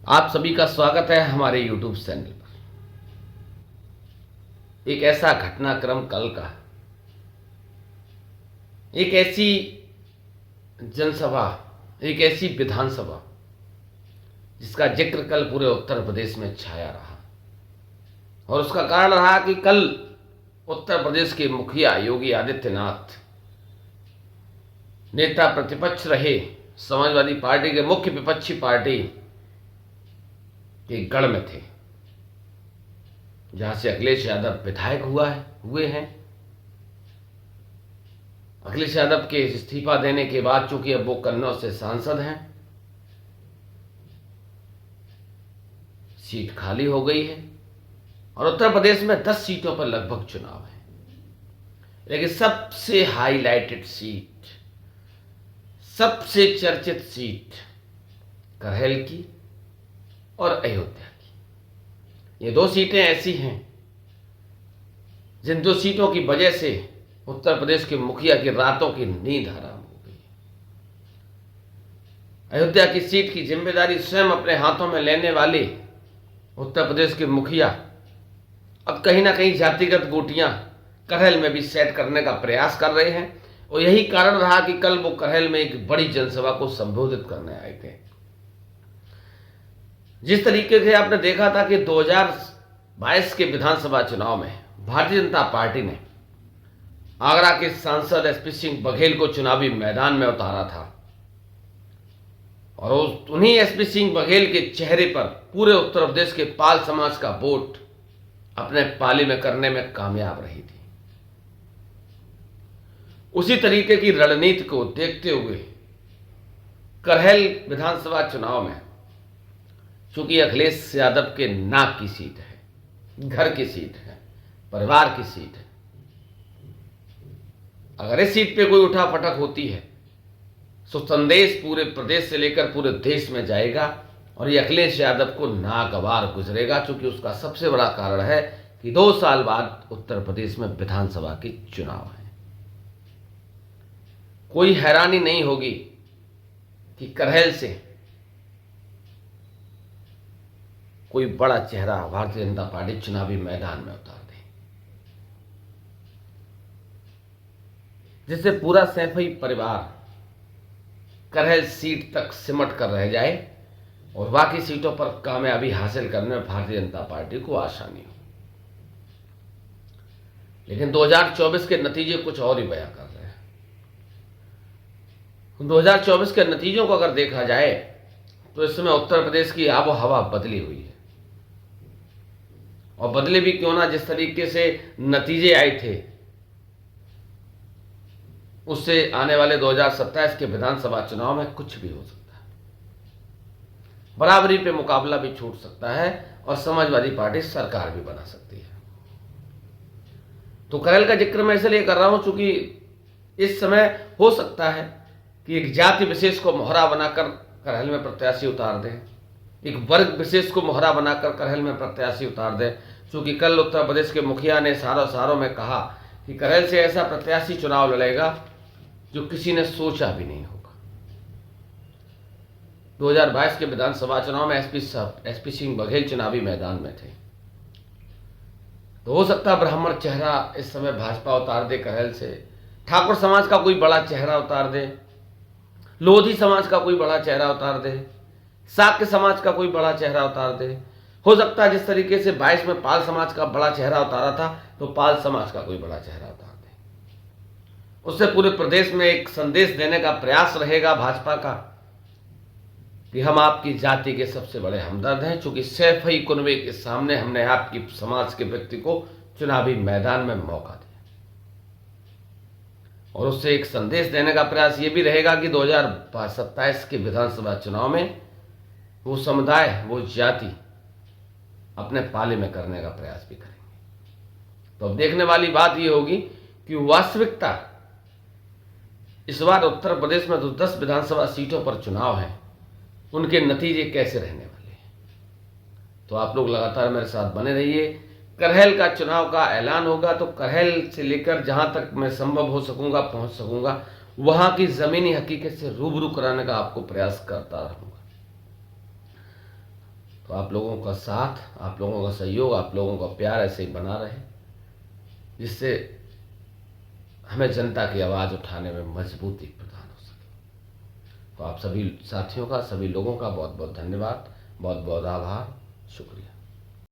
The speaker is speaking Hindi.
आप सभी का स्वागत है हमारे YouTube चैनल पर। एक ऐसा घटनाक्रम कल का, एक ऐसी जनसभा, एक ऐसी विधानसभा जिसका जिक्र कल पूरे उत्तर प्रदेश में छाया रहा। और उसका कारण रहा कि कल उत्तर प्रदेश के मुखिया योगी आदित्यनाथ, नेता प्रतिपक्ष रहे समाजवादी पार्टी के मुख्य विपक्षी पार्टी के गढ़ में थे, जहां से अखिलेश यादव विधायक हुए हैं। अखिलेश यादव के इस्तीफा देने के बाद चूंकि अब वो कन्नौज से सांसद हैं, सीट खाली हो गई है और उत्तर प्रदेश में 10 सीटों पर लगभग चुनाव है। लेकिन सबसे हाईलाइटेड सीट, सबसे चर्चित सीट करहेल की और अयोध्या की। ये 2 सीटें ऐसी हैं जिन 2 सीटों की वजह से उत्तर प्रदेश के मुखिया की रातों की नींद हराम हो गई। अयोध्या की सीट की जिम्मेदारी स्वयं अपने हाथों में लेने वाले उत्तर प्रदेश के मुखिया अब कहीं ना कहीं जातिगत गोटियां करहेल में भी सेट करने का प्रयास कर रहे हैं। और यही कारण रहा कि कल वो करहेल में एक बड़ी जनसभा को संबोधित करने आए थे। जिस तरीके से आपने देखा था कि 2022 के विधानसभा चुनाव में भारतीय जनता पार्टी ने आगरा के सांसद एसपी सिंह बघेल को चुनावी मैदान में उतारा था और उन्हीं एसपी सिंह बघेल के चेहरे पर पूरे उत्तर प्रदेश के पाल समाज का वोट अपने पाली में करने में कामयाब रही थी। उसी तरीके की रणनीति को देखते हुए करहेल विधानसभा चुनाव में, चूंकि अखिलेश यादव के नाक की सीट है, घर की सीट है, परिवार की सीट है, अगर इस सीट पे कोई उठापटक होती है तो संदेश पूरे प्रदेश से लेकर पूरे देश में जाएगा और ये अखिलेश यादव को नागवार गुजरेगा। चूंकि उसका सबसे बड़ा कारण है कि 2 साल बाद उत्तर प्रदेश में विधानसभा के चुनाव है। कोई हैरानी नहीं होगी कि करहेल से कोई बड़ा चेहरा भारतीय जनता पार्टी चुनावी मैदान में उतार दे, जिससे पूरा सैफई परिवार करहेल सीट तक सिमट कर रह जाए और बाकी सीटों पर कामयाबी हासिल करने में भारतीय जनता पार्टी को आसानी हो। लेकिन 2024 के नतीजे कुछ और ही बयां कर रहे हैं। 2024 के नतीजों को अगर देखा जाए तो इस समय उत्तर प्रदेश की आबो हवा बदली हुई है। और बदले भी क्यों ना, जिस तरीके से नतीजे आए थे उससे आने वाले 2027 के विधानसभा चुनाव में कुछ भी हो सकता है। बराबरी पे मुकाबला भी छूट सकता है और समाजवादी पार्टी सरकार भी बना सकती है। तो करहेल का जिक्र मैं इसलिए कर रहा हूं चूंकि इस समय हो सकता है कि एक जाति विशेष को मोहरा बनाकर करहेल में प्रत्याशी उतार दें, एक वर्ग विशेष को मोहरा बनाकर करहेल में प्रत्याशी उतार दें। चूंकि कल उत्तर प्रदेश के मुखिया ने सारों में कहा कि करहेल से ऐसा प्रत्याशी चुनाव लड़ेगा जो किसी ने सोचा भी नहीं होगा। 2022 के विधानसभा चुनाव में एसपी सिंह बघेल चुनावी मैदान में थे, तो हो सकता ब्राह्मण चेहरा इस समय भाजपा उतार दे करहेल से, ठाकुर समाज का कोई बड़ा चेहरा उतार दे, लोधी समाज का कोई बड़ा चेहरा उतार दे, साक्य समाज का कोई बड़ा चेहरा उतार दे। हो सकता है जिस तरीके से 22 में पाल समाज का बड़ा चेहरा उतारा था तो पाल समाज का कोई बड़ा चेहरा उतार दे। उससे पूरे प्रदेश में एक संदेश देने का प्रयास रहेगा भाजपा का कि हम आपकी जाति के सबसे बड़े हमदर्द हैं। चूंकि सैफई कुनबे के सामने हमने आपकी समाज के व्यक्ति को चुनावी मैदान में मौका दिया और उससे एक संदेश देने का प्रयास ये भी रहेगा कि 2027 के विधानसभा चुनाव में वो समुदाय, वो जाति अपने पाले में करने का प्रयास भी करेंगे। तो अब देखने वाली बात ये होगी कि वास्तविकता इस बार उत्तर प्रदेश में जो 10 विधानसभा सीटों पर चुनाव है उनके नतीजे कैसे रहने वाले हैं। तो आप लोग लगातार मेरे साथ बने रहिए। करहेल का चुनाव का ऐलान होगा तो करहेल से लेकर जहां तक मैं संभव हो सकूंगा पहुंच सकूंगा वहां की जमीनी हकीकत से रूबरू कराने का आपको प्रयास करता रहूंगा। तो आप लोगों का साथ, आप लोगों का सहयोग, आप लोगों का प्यार ऐसे ही बना रहे, जिससे हमें जनता की आवाज़ उठाने में मजबूती प्रदान हो सके। तो आप सभी साथियों का, सभी लोगों का बहुत बहुत धन्यवाद, बहुत बहुत आभार, शुक्रिया।